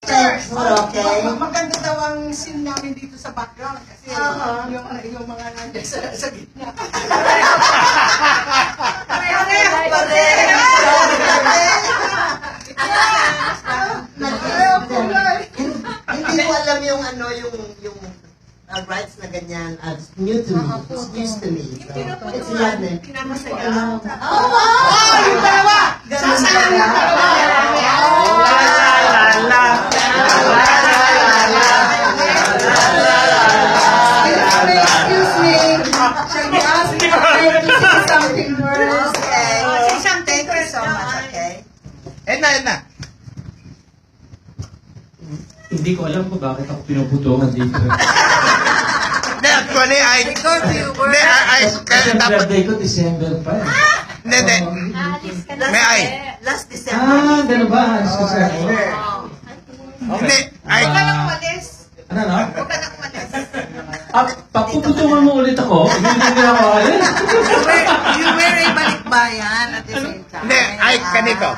Okay. Maganda daw ang scene namin dito sa background kasi yung mga nandiyan sa gitna. Hindi ko alam yung ano, yung rights na ganyan. It's new to me. It's news to me. So, it's not eh. Oh, wow! Yung dalawa! Sasama yung Excuse me. Shall we ask you to say something first? Okay. Say something Thank you so much, okay? Edna. Hindi ko alam kung bakit ako pinuputungan dito. Hindi, actually, Kasi ang birthday ko, December pa eh. Hindi. May ay. Last December. Ganun ba? Alis ko sa ako. Hindi, ay. Ano, no? Papuputungan mo ulit ako? Hindi na ako alis. You were a balikbayan at the same time. Hindi, ay, ganito.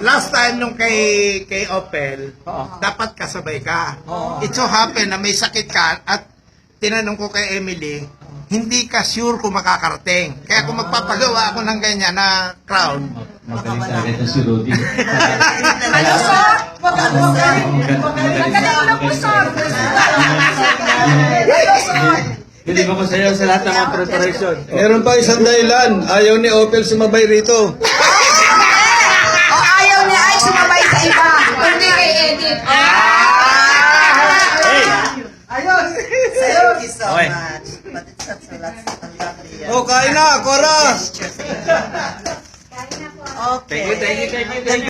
Last time nung kay Opel, dapat kasabay ka. It so happen na may sakit ka at tinanong ko kay Emily, hindi ka sure kung makakarating. Kaya kung magpapagawa ako ng ganyan na crown, Magaling talaga ito si Rudy. Hindi ba ko sa'yo sa lahat ng mga preparation? Meron pa isang dahilan. Ayaw ni Opel sumabay rito. O ayaw niya ay sumabay sa iba. Hindi kay Edith. Ayos! Thank you so much. But it's such a lovely Oh, kain na, Cora! gesture. Okay. Thank you.